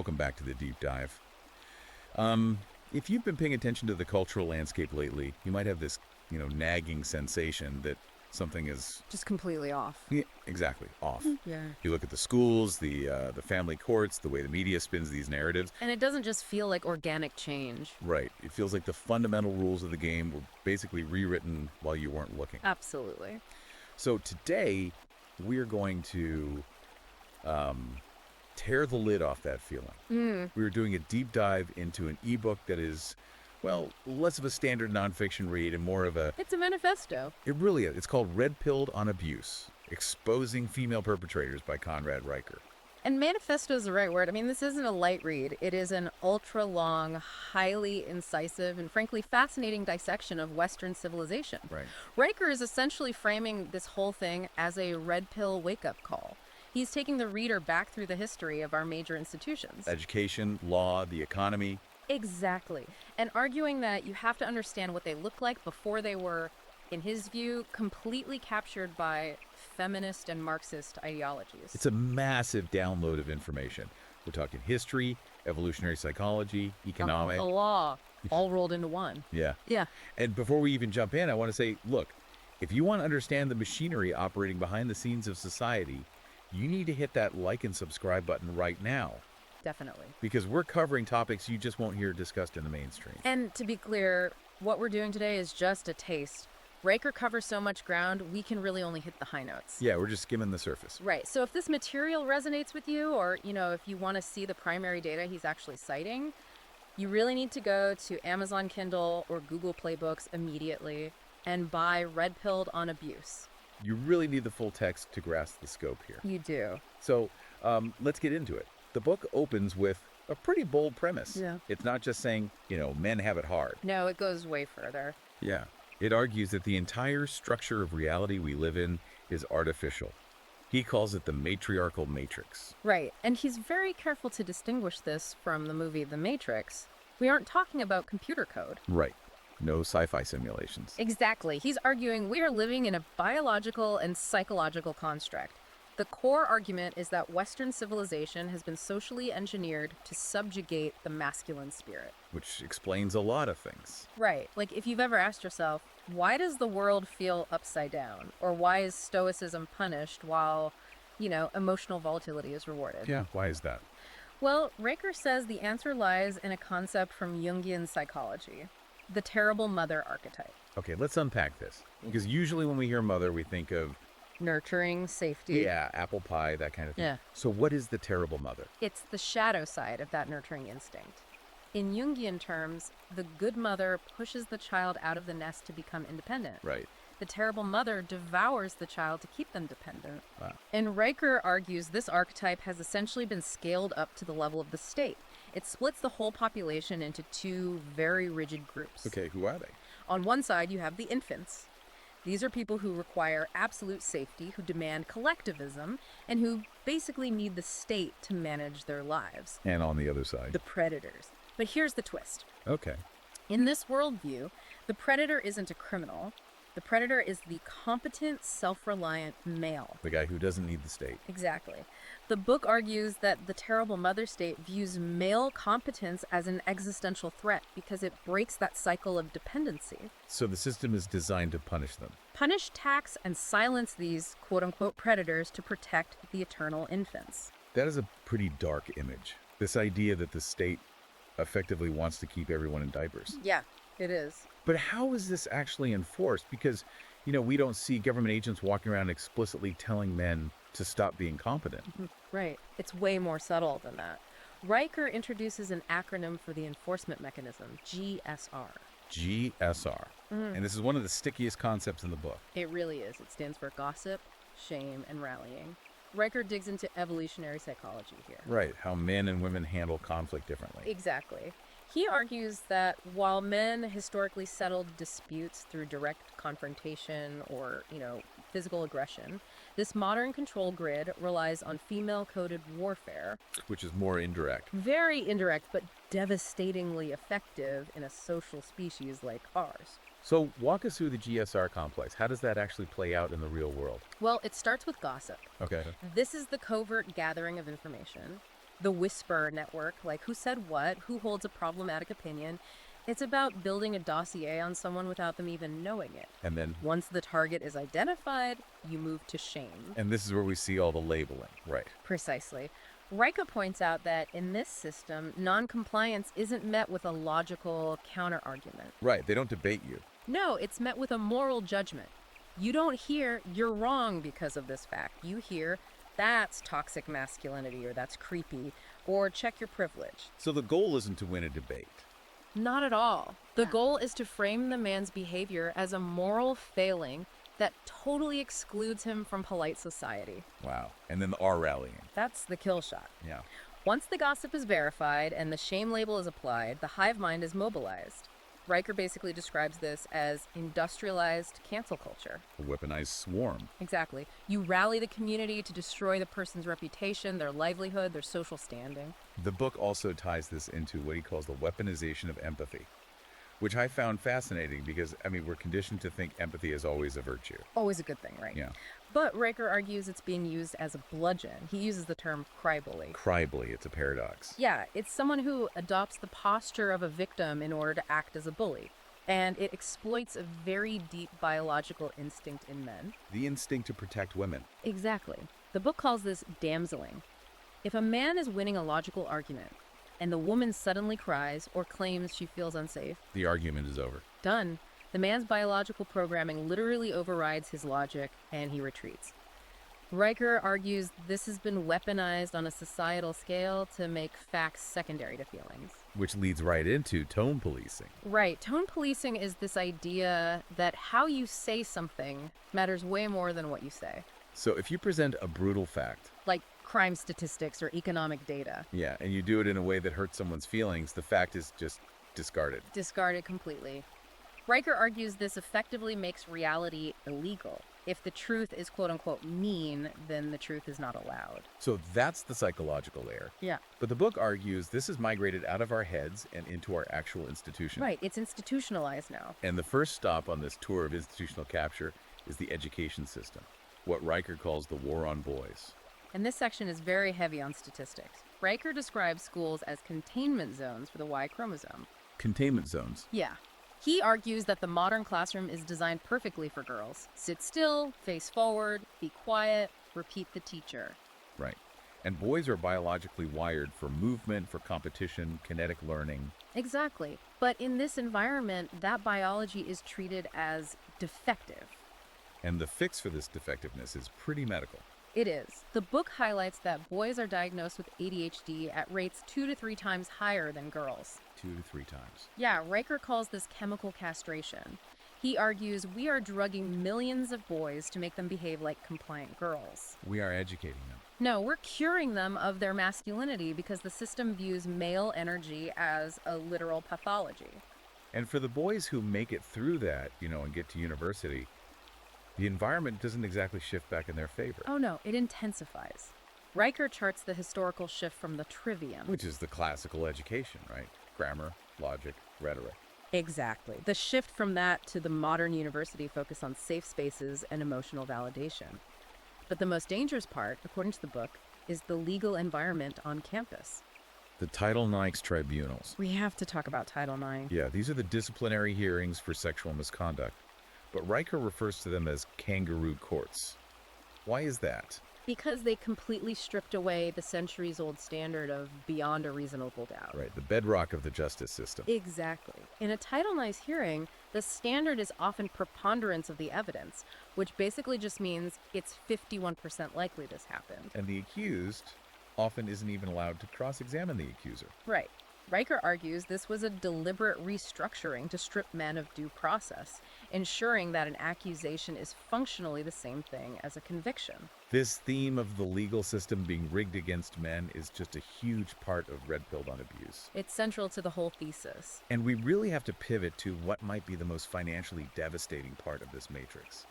Welcome back to the deep dive. If you've been paying attention to the cultural landscape lately, you might have this, nagging sensation that something is Just completely off. yeah, exactly off. Yeah. You look at the schools, the family courts, the way the media spins these narratives. And it doesn't just feel like organic change. Right. It feels like the fundamental rules of the game were basically rewritten while you weren't looking. Absolutely. So today, we're going to tear the lid off that feeling. We're doing a deep dive into an ebook that is, well, less of a standard nonfiction read and more of a... It's a manifesto. It really is. It's called Red Pilled on Abuse, Exposing Female Perpetrators by Conrad Riker. And manifesto is the right word. I mean, this isn't a light read. It is an ultra-long, highly incisive, and frankly fascinating dissection of Western civilization. Right. Riker is essentially framing this whole thing as a red pill wake-up call. He's taking the reader back through the history of our major institutions. Education, law, the economy. Exactly. And arguing that you have to understand what they look like before they were, in his view, completely captured by feminist and Marxist ideologies. It's a massive download of information. We're talking history, evolutionary psychology, economic. The law, all rolled into one. Yeah. Yeah. And before we even jump in, I want to say, look, if you want to understand the machinery operating behind the scenes of society, you need to hit that like and subscribe button right now, Definitely. because we're covering topics you just won't hear discussed in the mainstream. And to be clear, what we're doing today is just a taste. Riker covers so much ground, we can really only hit the high notes. Yeah, we're just skimming the surface. Right. So if this material resonates with you, or, if you want to see the primary data he's actually citing, you really need to go to Amazon Kindle or Google Play Books immediately and buy Red Pilled on Abuse. You really need the full text to grasp the scope here. You do. So let's get into it. The book opens with a pretty bold premise. Yeah. It's not just saying, men have it hard. No, it goes way further. Yeah. It argues that the entire structure of reality we live in is artificial. He calls it the matriarchal matrix. Right. And he's very careful to distinguish this from the movie The Matrix. We aren't talking about computer code. Right. No sci-fi simulations. Exactly. He's arguing we are living in a biological and psychological construct. The core argument is that Western civilization has been socially engineered to subjugate the masculine spirit. Which explains a lot of things. Right. Like if you've ever asked yourself, why does the world feel upside down? Or why is stoicism punished while, emotional volatility is rewarded? Yeah, why is that? Well, Riker says the answer lies in a concept from Jungian psychology, the terrible mother archetype. Okay, let's unpack this. Because usually when we hear mother, we think of, Nurturing, safety. yeah, apple pie, that kind of thing. Yeah. So what is the terrible mother? It's the shadow side of that nurturing instinct. In Jungian terms, the good mother pushes the child out of the nest to become independent. Right. The terrible mother devours the child to keep them dependent. Wow. And Riker argues this archetype has essentially been scaled up to the level of the state. It splits the whole population into two very rigid groups. Okay, who are they? On one side, you have the infants. These are people who require absolute safety, who demand collectivism, and who basically need the state to manage their lives. And on the other side? The predators. But here's the twist. Okay. In this worldview, the predator isn't a criminal. The predator is the competent, self-reliant male. The guy who doesn't need the state. Exactly. The book argues that the terrible mother state views male competence as an existential threat because it breaks that cycle of dependency. So the system is designed to punish them. Punish, tax, and silence these quote-unquote predators to protect the eternal infants. That is a pretty dark image. This idea that the state effectively wants to keep everyone in diapers. Yeah, it is. But how is this actually enforced? Because, we don't see government agents walking around explicitly telling men to stop being competent. Right. It's way more subtle than that. Riker introduces an acronym for the enforcement mechanism, GSR. GSR. And this is one of the stickiest concepts in the book. It really is. It stands for gossip, shame, and rallying. Riker digs into evolutionary psychology here. Right, how men and women handle conflict differently. Exactly. He argues that while men historically settled disputes through direct confrontation or, physical aggression, this modern control grid relies on female-coded warfare. Which is more indirect. Very indirect, but devastatingly effective in a social species like ours. So walk us through the GSR complex. How does that actually play out in the real world? Well, it starts with gossip. Okay. This is the covert gathering of information. the whisper network, like who said what, who holds a problematic opinion. It's about building a dossier on someone without them even knowing it. And then, Once the target is identified, you move to shame. and this is where we see all the labeling, right? Precisely. Riker points out that in this system, noncompliance isn't met with a logical counterargument. Right, they don't debate you. No, it's met with a moral judgment. You don't hear, you're wrong because of this fact. You hear, that's toxic masculinity, or that's creepy, or check your privilege. So the goal isn't to win a debate. Not at all. The goal is to frame the man's behavior as a moral failing that totally excludes him from polite society. Wow. And then the R rallying. That's the kill shot. Yeah. Once the gossip is verified and the shame label is applied, the hive mind is mobilized. Riker basically describes this as industrialized cancel culture. A weaponized swarm. Exactly. You rally the community to destroy the person's reputation, their livelihood, their social standing. The book also ties this into what he calls the weaponization of empathy, which I found fascinating because, we're conditioned to think empathy is always a virtue. Always a good thing, right? Yeah. But Riker argues it's being used as a bludgeon. He uses the term crybully. Crybully, it's a paradox. Yeah, it's someone who adopts the posture of a victim in order to act as a bully. And it exploits a very deep biological instinct in men. The instinct to protect women. Exactly. The book calls this damseling. If a man is winning a logical argument, and the woman suddenly cries or claims she feels unsafe, The argument is over. done. The man's biological programming literally overrides his logic, and he retreats. Riker argues this has been weaponized on a societal scale to make facts secondary to feelings. Which leads right into tone policing. Right. Tone policing is this idea that how you say something matters way more than what you say. So if you present a brutal fact, Like crime statistics or economic data. yeah, and you do it in a way that hurts someone's feelings, the fact is just discarded. Discarded completely. Riker argues this effectively makes reality illegal. If the truth is quote-unquote mean, then the truth is not allowed. So that's the psychological layer. Yeah. But the book argues this has migrated out of our heads and into our actual institution. Right, it's institutionalized now. And the first stop on this tour of institutional capture is the education system, what Riker calls the war on boys. And this section is very heavy on statistics. Riker describes schools as containment zones for the Y chromosome. Containment zones. Yeah. He argues that the modern classroom is designed perfectly for girls. Sit still, face forward, be quiet, repeat the teacher. Right. And boys are biologically wired for movement, for competition, kinetic learning. Exactly. But in this environment, that biology is treated as defective. And the fix for this defectiveness is pretty medical. It is. The book highlights that boys are diagnosed with ADHD at rates 2 to 3 times higher than girls. 2 to 3 times. Yeah, Riker calls this chemical castration. He argues we are drugging millions of boys to make them behave like compliant girls. We are educating them. No, we're curing them of their masculinity because the system views male energy as a literal pathology. And for the boys who make it through that, and get to university, the environment doesn't exactly shift back in their favor. Oh no, it intensifies. Riker charts the historical shift from the trivium. Which is the classical education, right? Grammar, logic, rhetoric. Exactly. The shift from that to the modern university focus on safe spaces and emotional validation. But the most dangerous part, according to the book, is the legal environment on campus. The Title IX tribunals. We have to talk about Title IX. Yeah, these are the disciplinary hearings for sexual misconduct. But Riker refers to them as kangaroo courts. Why is that? Because they completely stripped away the centuries-old standard of beyond a reasonable doubt. Right, the bedrock of the justice system. Exactly. In a Title IX hearing, the standard is often preponderance of the evidence, which basically just means it's 51% likely this happened. And the accused often isn't even allowed to cross-examine the accuser. Right. Riker argues this was a deliberate restructuring to strip men of due process, ensuring that an accusation is functionally the same thing as a conviction. This theme of the legal system being rigged against men is just a huge part of Red Pilled on Abuse. It's central to the whole thesis. And we really have to pivot to what might be the most financially devastating part of this matrix,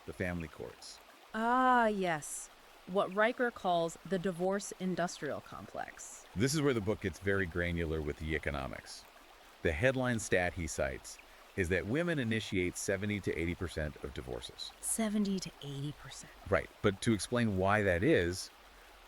the family courts. Ah, yes. What Riker calls the divorce industrial complex. This is where the book gets very granular with the economics. The headline stat he cites is that women initiate 70 to 80% of divorces. 70 to 80%. Right, but to explain why that is,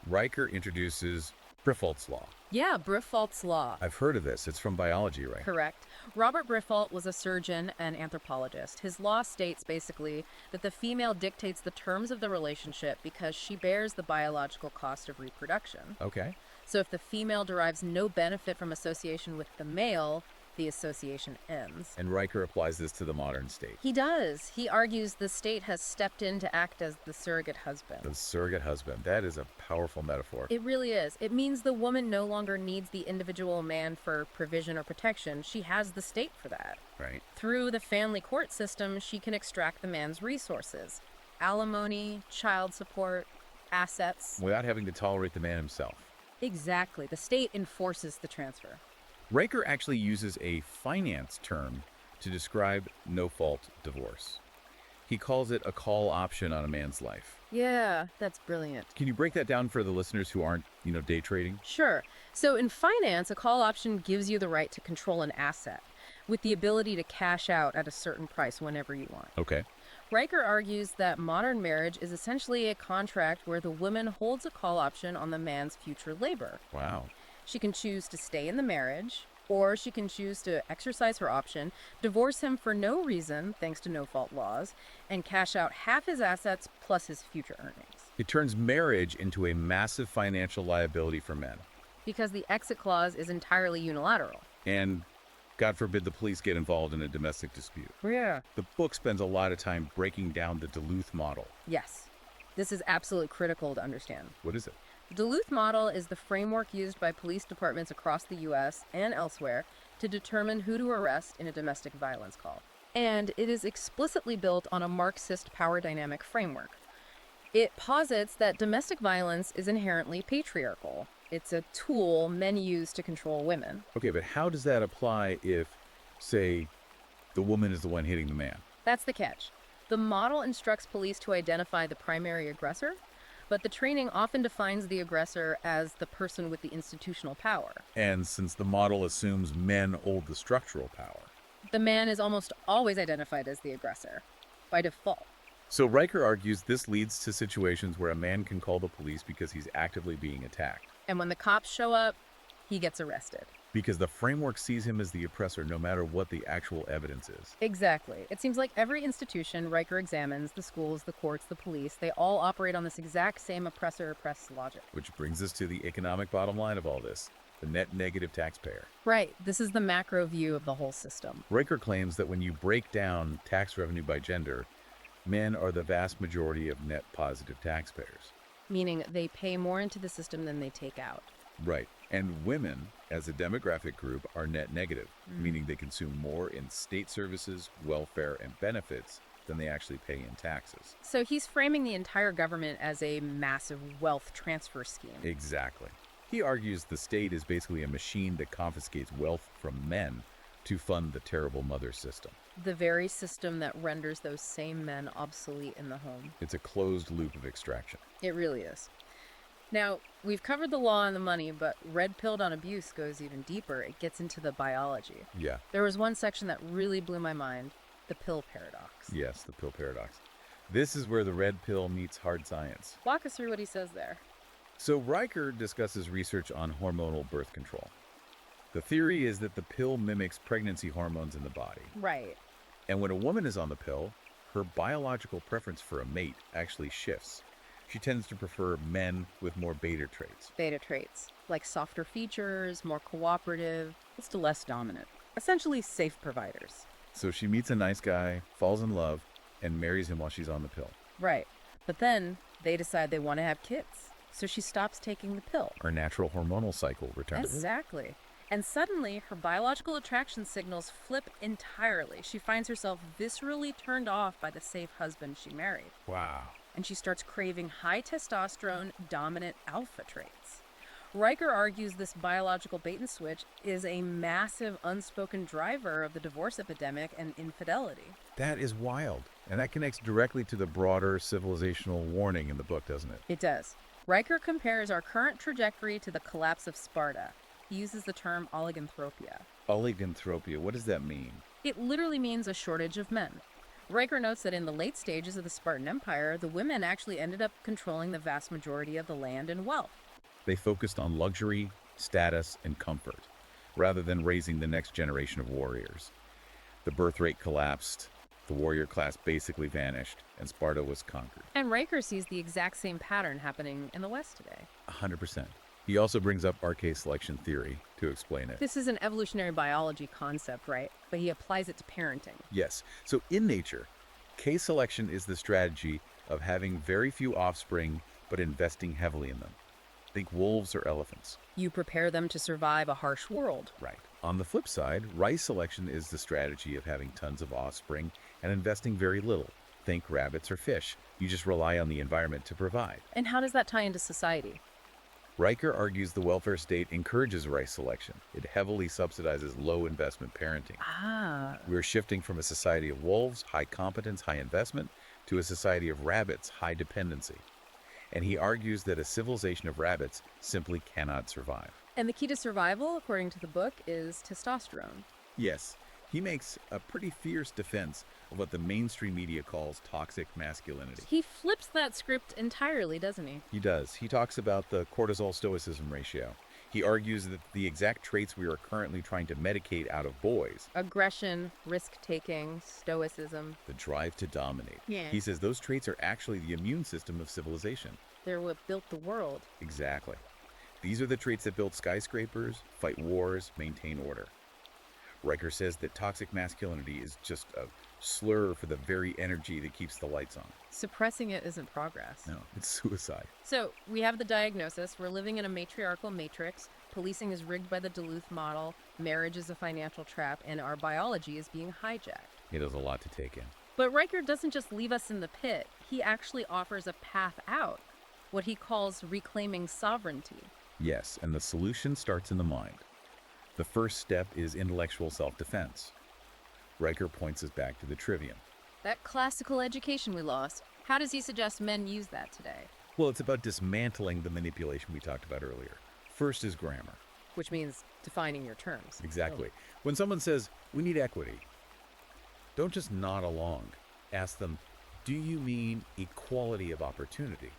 Riker introduces Briffault's law. Yeah, Briffault's law. I've heard of this. It's from biology, right? Correct. Robert Briffault was a surgeon and anthropologist. His law states basically that the female dictates the terms of the relationship because she bears the biological cost of reproduction. Okay. So if the female derives no benefit from association with the male, the association ends. And Riker applies this to the modern state. He does. He argues the state has stepped in to act as the surrogate husband. The surrogate husband. That is a powerful metaphor. It really is. It means the woman no longer needs the individual man for provision or protection. She has the state for that. Right. Through the family court system, she can extract the man's resources: alimony, child support, assets. Without having to tolerate the man himself. Exactly. The state enforces the transfer. Riker actually uses a finance term to describe no-fault divorce. He calls it a call option on a man's life. Yeah, that's brilliant. Can you break that down for the listeners who aren't, day trading? Sure. So in finance, a call option gives you the right to control an asset with the ability to cash out at a certain price whenever you want. Okay. Riker argues that modern marriage is essentially a contract where the woman holds a call option on the man's future labor. Wow. She can choose to stay in the marriage, or she can choose to exercise her option, divorce him for no reason, thanks to no-fault laws, and cash out half his assets plus his future earnings. It turns marriage into a massive financial liability for men. Because the exit clause is entirely unilateral. And God forbid the police get involved in a domestic dispute. Yeah. The book spends a lot of time breaking down the Duluth model. Yes. This is absolutely critical to understand. What is it? The Duluth model is the framework used by police departments across the U.S. and elsewhere to determine who to arrest in a domestic violence call. And it is explicitly built on a Marxist power dynamic framework. It posits that domestic violence is inherently patriarchal. It's a tool men use to control women. Okay, but how does that apply if, say, the woman is the one hitting the man? That's the catch. The model instructs police to identify the primary aggressor, but the training often defines the aggressor as the person with the institutional power. And since the model assumes men hold the structural power. The man is almost always identified as the aggressor, by default. So Riker argues this leads to situations where a man can call the police because he's actively being attacked. And when the cops show up, he gets arrested. Because the framework sees him as the oppressor no matter what the actual evidence is. Exactly. It seems like every institution Riker examines, the schools, the courts, the police, they all operate on this exact same oppressor-oppressed logic. Which brings us to the economic bottom line of all this, the net negative taxpayer. Right. This is the macro view of the whole system. Riker claims that when you break down tax revenue by gender, men are the vast majority of net positive taxpayers. Meaning they pay more into the system than they take out. Right. And women, as a demographic group, are net negative, meaning they consume more in state services, welfare, and benefits than they actually pay in taxes. So he's framing the entire government as a massive wealth transfer scheme. Exactly. He argues the state is basically a machine that confiscates wealth from men to fund the terrible mother system. The very system that renders those same men obsolete in the home. It's a closed loop of extraction. It really is. Now, we've covered the law and the money, but red-pilled on abuse goes even deeper. It gets into the biology. Yeah. There was one section that really blew my mind, the pill paradox. Yes, the pill paradox. This is where the red pill meets hard science. Walk us through what he says there. So Riker discusses research on hormonal birth control. The theory is that the pill mimics pregnancy hormones in the body. Right. And when a woman is on the pill, her biological preference for a mate actually shifts. She tends to prefer men with more beta traits. Beta traits, like softer features, more cooperative, just less dominant. Essentially safe providers. So she meets a nice guy, falls in love, and marries him while she's on the pill. Right. But then they decide they want to have kids. So she stops taking the pill. Her natural hormonal cycle returns. Exactly. And suddenly, her biological attraction signals flip entirely. She finds herself viscerally turned off by the safe husband she married. Wow. And she starts craving high testosterone, dominant alpha traits. Riker argues this biological bait and switch is a massive unspoken driver of the divorce epidemic and infidelity. That is wild. And that connects directly to the broader civilizational warning in the book, doesn't it? It does. Riker compares our current trajectory to the collapse of Sparta. He uses the term oliganthropia. Oliganthropia, what does that mean? It literally means a shortage of men. Riker notes that in the late stages of the Spartan Empire, the women actually ended up controlling the vast majority of the land and wealth. They focused on luxury, status, and comfort, rather than raising the next generation of warriors. The birth rate collapsed, the warrior class basically vanished, and Sparta was conquered. And Riker sees the exact same pattern happening in the West today. 100%. He also brings up arcade selection theory to explain it. This is an evolutionary biology concept, right? But he applies it to parenting. Yes. So in nature, case selection is the strategy of having very few offspring but investing heavily in them. Think wolves or elephants. You prepare them to survive a harsh world. Right. On the flip side, rice selection is the strategy of having tons of offspring and investing very little. Think rabbits or fish. You just rely on the environment to provide. And how does that tie into society? Riker argues the welfare state encourages rice selection. It heavily subsidizes low investment parenting. We're shifting from a society of wolves, high competence, high investment, to a society of rabbits, high dependency. And he argues that a civilization of rabbits simply cannot survive. And the key to survival, according to the book, is testosterone. Yes, he makes a pretty fierce defense of what the mainstream media calls toxic masculinity. He flips that script entirely, doesn't he? He does. He talks about the cortisol-stoicism ratio. He argues that the exact traits we are currently trying to medicate out of boys, Aggression, risk-taking, stoicism, the drive to dominate. Yeah. He says those traits are actually the immune system of civilization. they're what built the world. Exactly. These are the traits that build skyscrapers, fight wars, maintain order. Riker says that toxic masculinity is just a slur for the very energy that keeps the lights on. Suppressing it isn't progress. No, it's suicide. So, we have the diagnosis. We're living in a matriarchal matrix. Policing is rigged by the Duluth model. Marriage is a financial trap. And our biology is being hijacked. It is a lot to take in. But Riker doesn't just leave us in the pit. He actually offers a path out, what he calls reclaiming sovereignty. Yes, and the solution starts in the mind. The first step is intellectual self-defense. Riker points us back to the trivium. That classical education we lost, how does he suggest men use that today? Well, it's about dismantling the manipulation we talked about earlier. First is grammar. Which means defining your terms. Exactly. When someone says, we need equity, don't just nod along. Ask them, do you mean equality of opportunity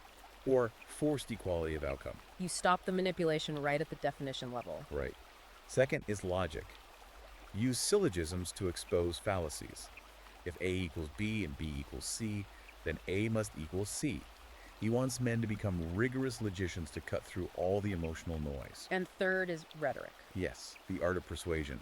or forced equality of outcome? You stop the manipulation right at the definition level. Right. Second is logic. Use syllogisms to expose fallacies. If A equals B and B equals C, then A must equal C. He wants men to become rigorous logicians to cut through all the emotional noise. And third is rhetoric. Yes, the art of persuasion.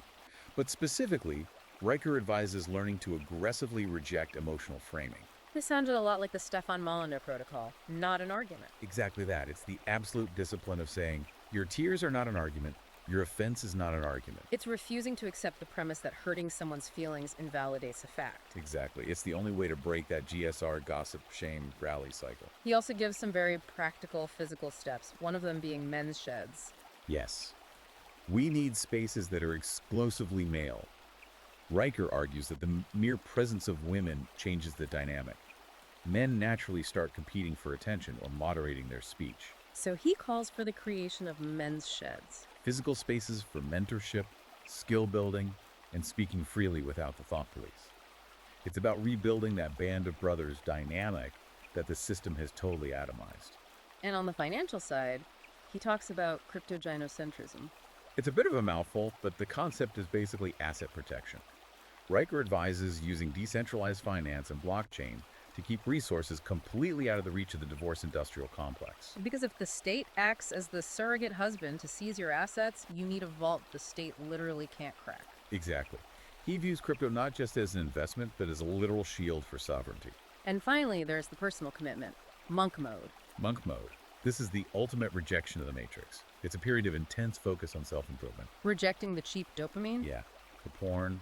But specifically, Riker advises learning to aggressively reject emotional framing. This sounded a lot like the Stefan Molyneux protocol, not an argument. Exactly that. It's the absolute discipline of saying, your tears are not an argument, your offense is not an argument. It's refusing to accept the premise that hurting someone's feelings invalidates a fact. Exactly. It's the only way to break that GSR gossip, shame, rally cycle. He also gives some very practical physical steps, one of them being men's sheds. Yes. We need spaces that are explosively male. Riker argues that the mere presence of women changes the dynamic. Men naturally start competing for attention or moderating their speech. So he calls for the creation of men's sheds. Physical spaces for mentorship, skill building, and speaking freely without the thought police. It's about rebuilding that band of brothers dynamic that the system has totally atomized. And on the financial side, he talks about crypto-gynocentrism. It's a bit of a mouthful, but the concept is basically asset protection. Riker advises using decentralized finance and blockchain to keep resources completely out of the reach of the divorce industrial complex. Because if the state acts as the surrogate husband to seize your assets, you need a vault the state literally can't crack. Exactly. He views crypto not just as an investment, but as a literal shield for sovereignty. And finally, there's the personal commitment, monk mode. Monk mode. This is the ultimate rejection of the matrix. It's a period of intense focus on self-improvement. Rejecting the cheap dopamine? Yeah. The porn,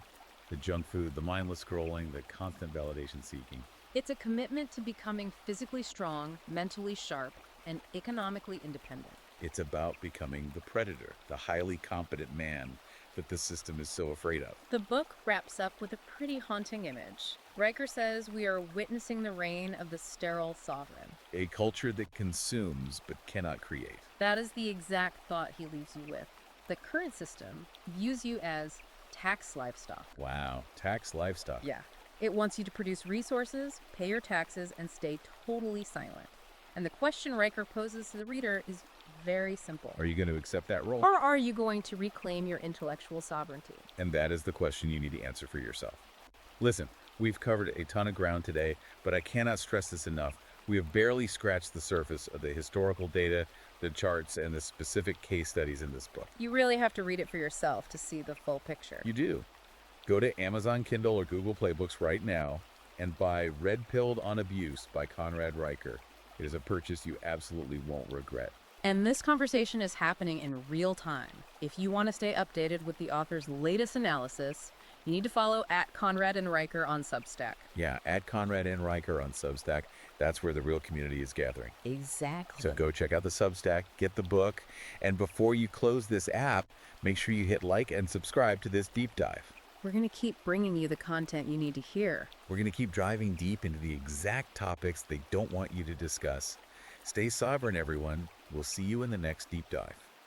the junk food, the mindless scrolling, the constant validation seeking. It's a commitment to becoming physically strong, mentally sharp, and economically independent. It's about becoming the predator, the highly competent man that the system is so afraid of. The book wraps up with a pretty haunting image. Riker says we are witnessing the reign of the sterile sovereign. A culture that consumes but cannot create. That is the exact thought he leaves you with. The current system views you as tax livestock. Wow, tax livestock. Yeah. It wants you to produce resources, pay your taxes, and stay totally silent. And the question Riker poses to the reader is Very simple. Are you going to accept that role? Or are you going to reclaim your intellectual sovereignty? And that is the question you need to answer for yourself. Listen, we've covered a ton of ground today, but I cannot stress this enough. We have barely scratched the surface of the historical data, the charts, and the specific case studies in this book. You really have to read it for yourself to see the full picture. You do. Go to Amazon Kindle or Google Play Books right now and buy Red Pilled on Abuse by Conrad Riker. It is a purchase you absolutely won't regret. And this conversation is happening in real time. If you want to stay updated with the author's latest analysis, you need to follow at Conrad and Riker on Substack. Yeah, at Conrad and Riker on Substack. That's where the real community is gathering. Exactly. So go check out the Substack, get the book, and before you close this app, make sure you hit like and subscribe to this deep dive. We're going to keep bringing you the content you need to hear. We're going to keep driving deep into the exact topics they don't want you to discuss. Stay sovereign, everyone. We'll see you in the next deep dive.